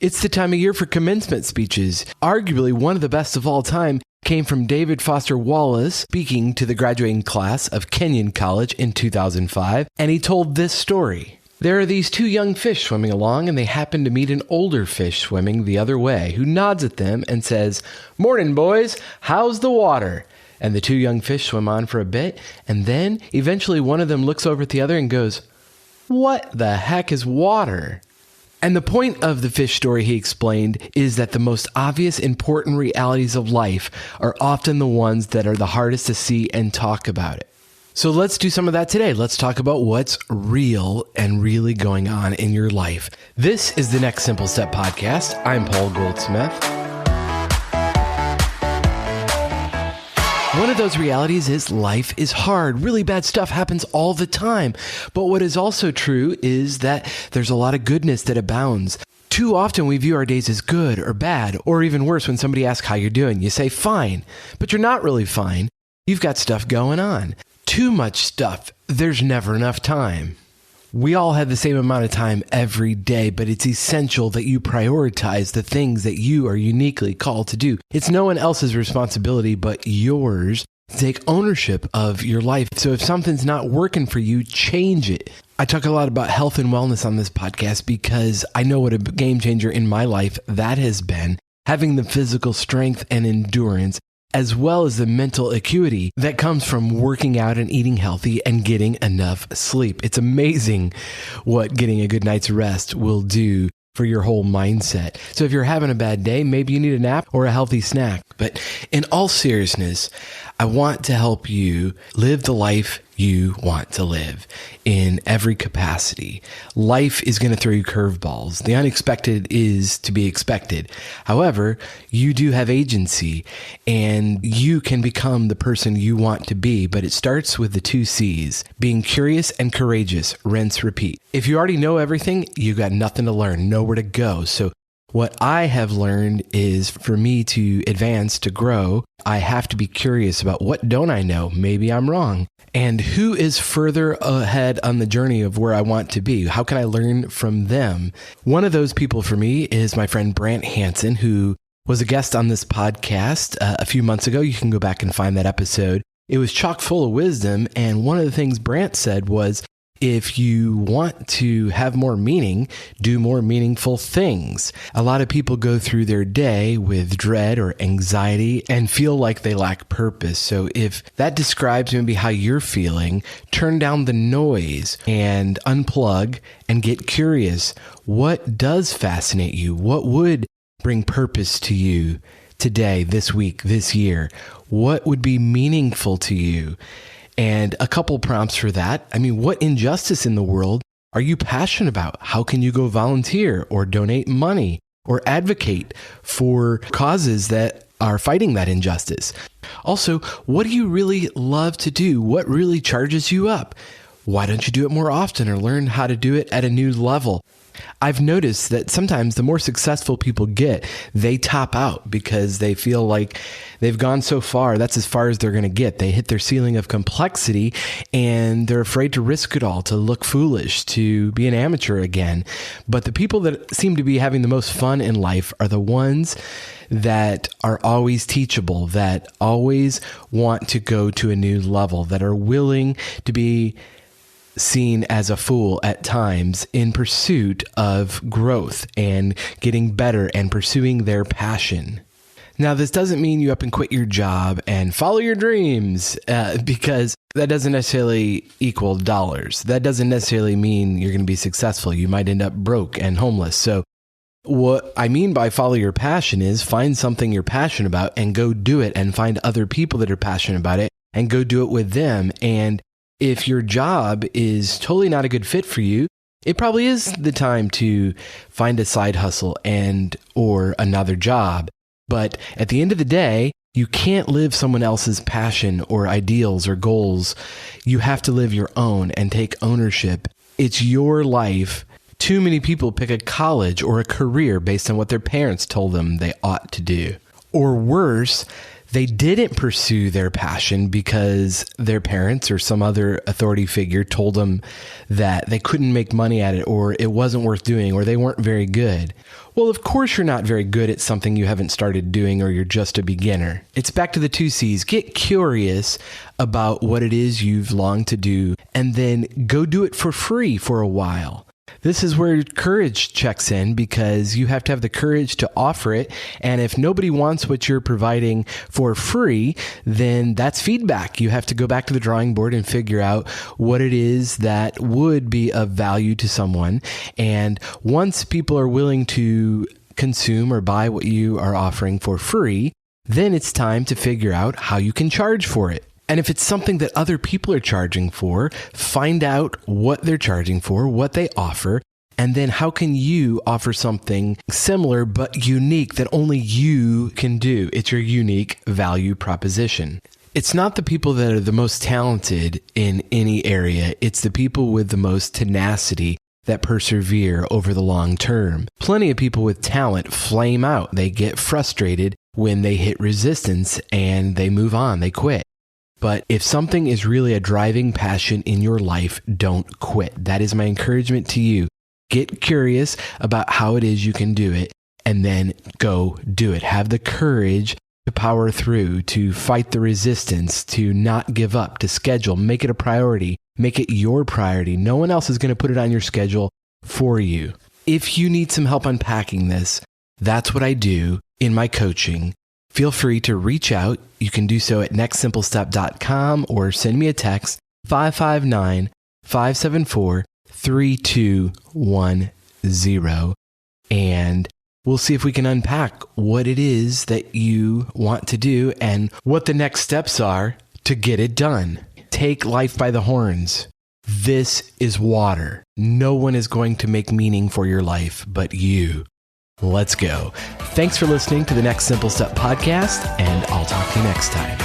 It's the time of year for commencement speeches. Arguably one of the best of all time came from David Foster Wallace speaking to the graduating class of Kenyon College in 2005, and he told this story. There are these two young fish swimming along, and they happen to meet an older fish swimming the other way, who nods at them and says, "Morning, boys. How's the water?" And the two young fish swim on for a bit, and then eventually one of them looks over at the other and goes, "What the heck is water?" And the point of the fish story, he explained, is that the most obvious important realities of life are often the ones that are the hardest to see and talk about it. So let's do some of that today. Let's talk about what's real and really going on in your life. This is the Next Simple Step podcast. I'm Paul Goldsmith. One of those realities is life is hard. Really bad stuff happens all the time. But what is also true is that there's a lot of goodness that abounds. Too often we view our days as good or bad, or even worse, when somebody asks how you're doing, you say fine, but you're not really fine. You've got stuff going on. Too much stuff. There's never enough time. We all have the same amount of time every day, but it's essential that you prioritize the things that you are uniquely called to do. It's no one else's responsibility but yours to take ownership of your life. So if something's not working for you, change it. I talk a lot about health and wellness on this podcast because I know what a game changer in my life that has been. Having the physical strength and endurance, as well as the mental acuity that comes from working out and eating healthy and getting enough sleep. It's amazing what getting a good night's rest will do for your whole mindset. So if you're having a bad day, maybe you need a nap or a healthy snack. But in all seriousness, I want to help you live the life you want to live in every capacity. Life is going to throw you curveballs. The unexpected is to be expected. However, you do have agency and you can become the person you want to be, but it starts with the 2 C's, being curious and courageous, rinse, repeat. If you already know everything, you got nothing to learn, nowhere to go. So what I have learned is for me to advance, to grow, I have to be curious about what don't I know? Maybe I'm wrong. And who is further ahead on the journey of where I want to be? How can I learn from them? One of those people for me is my friend Brant Hansen, who was a guest on this podcast a few months ago. You can go back and find that episode. It was chock full of wisdom. And one of the things Brant said was, if you want to have more meaning, do more meaningful things. A lot of people go through their day with dread or anxiety and feel like they lack purpose. So if that describes maybe how you're feeling, turn down the noise and unplug and get curious. What does fascinate you? What would bring purpose to you today, this week, this year? What would be meaningful to you? And a couple prompts for that. I mean, what injustice in the world are you passionate about? How can you go volunteer or donate money or advocate for causes that are fighting that injustice? Also, what do you really love to do? What really charges you up? Why don't you do it more often or learn how to do it at a new level? I've noticed that sometimes the more successful people get, they top out because they feel like they've gone so far. That's as far as they're going to get. They hit their ceiling of complexity and they're afraid to risk it all, to look foolish, to be an amateur again. But the people that seem to be having the most fun in life are the ones that are always teachable, that always want to go to a new level, that are willing to be seen as a fool at times in pursuit of growth and getting better and pursuing their passion. Now, this doesn't mean you up and quit your job and follow your dreams because that doesn't necessarily equal dollars. That doesn't necessarily mean you're going to be successful. You might end up broke and homeless. So what I mean by follow your passion is find something you're passionate about and go do it, and find other people that are passionate about it and go do it with them. And if your job is totally not a good fit for you, it probably is the time to find a side hustle and or another job. But at the end of the day, you can't live someone else's passion or ideals or goals. You have to live your own and take ownership. It's your life. Too many people pick a college or a career based on what their parents told them they ought to do. Or worse, They didn't pursue their passion because their parents or some other authority figure told them that they couldn't make money at it, or it wasn't worth doing, or they weren't very good. Well, of course you're not very good at something you haven't started doing, or you're just a beginner. It's back to the 2 C's. Get curious about what it is you've longed to do, and then go do it for free for a while. This is where courage checks in, because you have to have the courage to offer it. And if nobody wants what you're providing for free, then that's feedback. You have to go back to the drawing board and figure out what it is that would be of value to someone. And once people are willing to consume or buy what you are offering for free, then it's time to figure out how you can charge for it. And if it's something that other people are charging for, find out what they're charging for, what they offer, and then how can you offer something similar but unique that only you can do. It's your unique value proposition. It's not the people that are the most talented in any area. It's the people with the most tenacity that persevere over the long term. Plenty of people with talent flame out. They get frustrated when they hit resistance and they move on, they quit. But if something is really a driving passion in your life, don't quit. That is my encouragement to you. Get curious about how it is you can do it, and then go do it. Have the courage to power through, to fight the resistance, to not give up, to schedule, make it a priority, make it your priority. No one else is going to put it on your schedule for you. If you need some help unpacking this, that's what I do in my coaching. Feel free to reach out. You can do so at nextsimplestep.com or send me a text 559-574-3210, and we'll see if we can unpack what it is that you want to do and what the next steps are to get it done. Take life by the horns. This is water. No one is going to make meaning for your life but you. Let's go. Thanks for listening to the Next Simple Step podcast, and I'll talk to you next time.